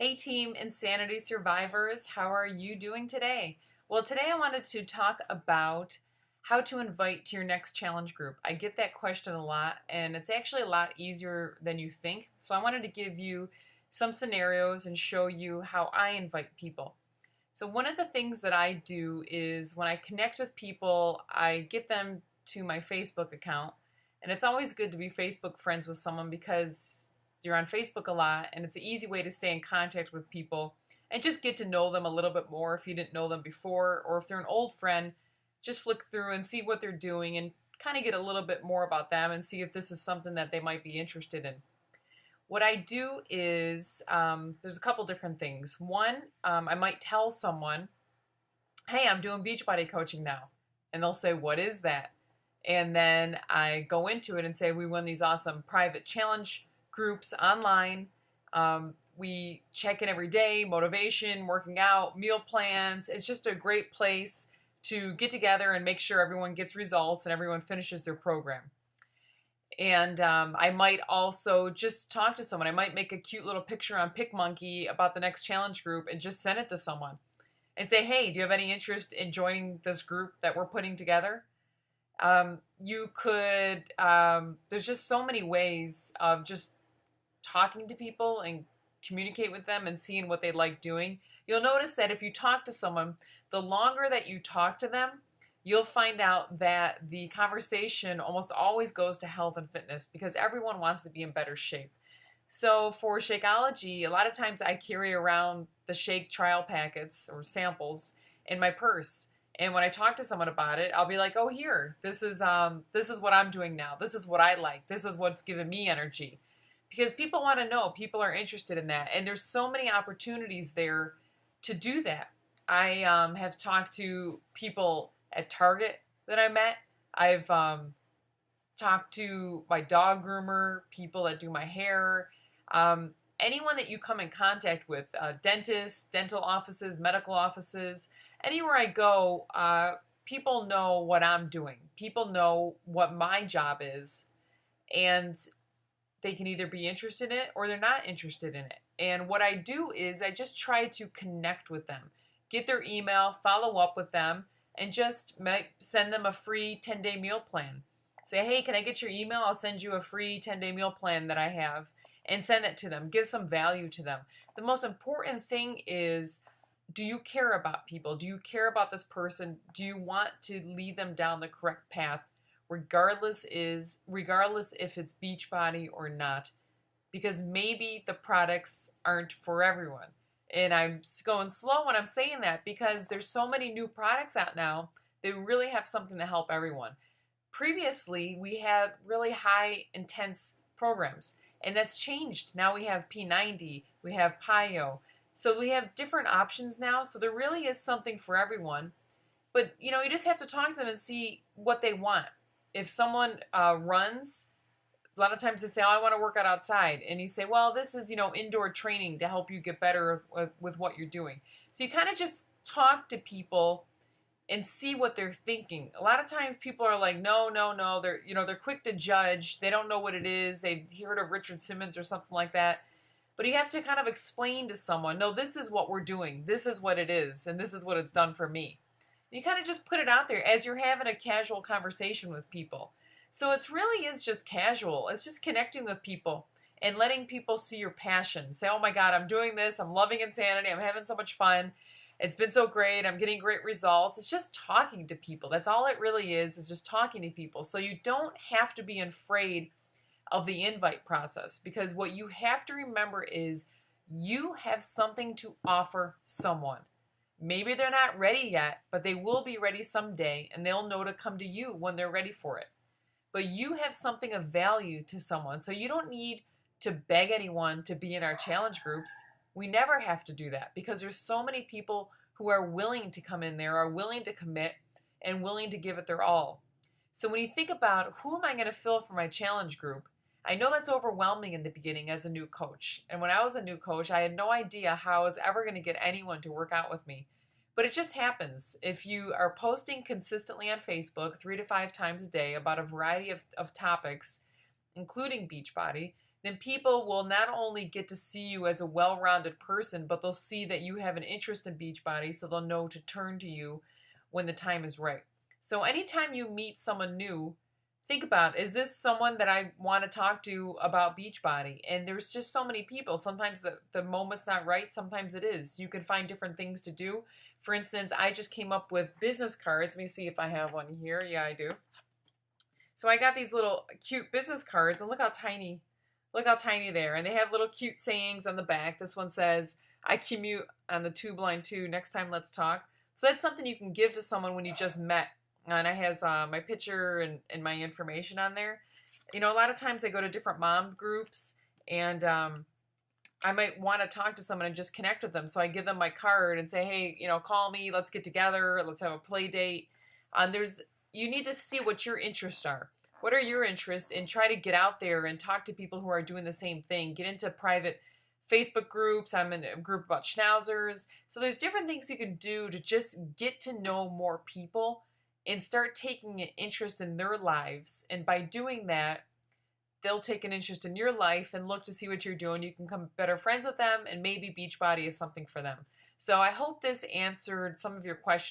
Hey team Insanity Survivors, how are you doing today? Well, today I wanted to talk about how to invite to your next challenge group. I get that question a lot, and it's actually a lot easier than you think. So I wanted to give you some scenarios and show you how I invite people. So one of the things that I do is when I connect with people, I get them to my Facebook account. And it's always good to be Facebook friends with someone because you're on Facebook a lot and it's an easy way to stay in contact with people and just get to know them a little bit more if you didn't know them before, or if they're an old friend, just flick through and see what they're doing and kind of get a little bit more about them and see if this is something that they might be interested in. What I do is there's a couple different things. One, I might tell someone, hey, I'm doing Beachbody coaching now. And they'll say, what is that? And then I go into it and say, we run these awesome private challenge groups online. We check in every day, motivation, working out, meal plans. It's just a great place to get together and make sure everyone gets results and everyone finishes their program. And I might also just talk to someone. I might make a cute little picture on PicMonkey about the next challenge group and just send it to someone and say, hey, do you have any interest in joining this group that we're putting together? You could, there's just so many ways of just talking to people and communicate with them and seeing what they like doing. You'll notice that if you talk to someone, the longer that you talk to them, you'll find out that the conversation almost always goes to health and fitness because everyone wants to be in better shape. So for Shakeology, a lot of times I carry around the shake trial packets or samples in my purse. And when I talk to someone about it, I'll be like, "Oh, here, this is what I'm doing now. This is what I like. This is what's giving me energy." Because people want to know, people are interested in that, and there's so many opportunities there to do that. I have talked to people at Target that I met. I've talked to my dog groomer, people that do my hair, anyone that you come in contact with, dentists, dental offices, medical offices. Anywhere I go, people know what I'm doing. People know what my job is, and they can either be interested in it or they're not interested in it. And what I do is I just try to connect with them, get their email, follow up with them, and just send them a free 10-day meal plan. Say, hey, can I get your email? I'll send you a free 10-day meal plan that I have, and send it to them. Give some value to them. The most important thing is, do you care about people? Do you care about this person? Do you want to lead them down the correct path, regardless if it's Beachbody or not? Because maybe the products aren't for everyone. And I'm going slow when I'm saying that because there's so many new products out now. They really have something to help everyone. Previously, we had really high intense programs, and that's changed. Now we have P90, we have PIO. So we have different options now. So there really is something for everyone. But you just have to talk to them and see what they want. If someone runs, a lot of times they say, oh, I want to work out outside. And you say, well, this is, indoor training to help you get better with what you're doing. So you kind of just talk to people and see what they're thinking. A lot of times people are like, no, no, no. They're quick to judge. They don't know what it is. They've heard of Richard Simmons or something like that. But you have to kind of explain to someone, no, this is what we're doing. This is what it is. And this is what it's done for me. And you kind of just put it out there as you're having a casual conversation with people. So it really is just casual. It's just connecting with people and letting people see your passion. Say, oh my God, I'm doing this. I'm loving Insanity. I'm having so much fun. It's been so great. I'm getting great results. It's just talking to people. That's all it really is just talking to people. So you don't have to be afraid of the invite process, because what you have to remember is you have something to offer someone. Maybe they're not ready yet, but they will be ready someday, and they'll know to come to you when they're ready for it. But you have something of value to someone, so you don't need to beg anyone to be in our challenge groups. We never have to do that because there's so many people who are willing to come in there, are willing to commit, and willing to give it their all. So when you think about who am I going to fill for my challenge group, I know that's overwhelming in the beginning as a new coach. And when I was a new coach, I had no idea how I was ever going to get anyone to work out with me. But it just happens. If you are posting consistently on Facebook 3 to 5 times a day about a variety of topics, including Beachbody, then people will not only get to see you as a well-rounded person, but they'll see that you have an interest in Beachbody, so they'll know to turn to you when the time is right. So anytime you meet someone new, think about, is this someone that I want to talk to about Beachbody? And there's just so many people. Sometimes the moment's not right, sometimes it is. You can find different things to do. For instance, I just came up with business cards. Let me see if I have one here. Yeah, I do. So I got these little cute business cards, and look how tiny they are. And they have little cute sayings on the back. This one says, I commute on the tube line 2. Next time, let's talk. So that's something you can give to someone when you just met. And it has my picture and my information on there. You know, a lot of times I go to different mom groups, and I might want to talk to someone and just connect with them. So I give them my card and say, hey, you know, call me, let's get together, let's have a play date. You need to see what your interests are. What are your interests? And try to get out there and talk to people who are doing the same thing. Get into private Facebook groups. I'm in a group about schnauzers. So there's different things you can do to just get to know more people and start taking an interest in their lives. And by doing that, they'll take an interest in your life and look to see what you're doing. You can become better friends with them, and maybe Beachbody is something for them. So I hope this answered some of your questions.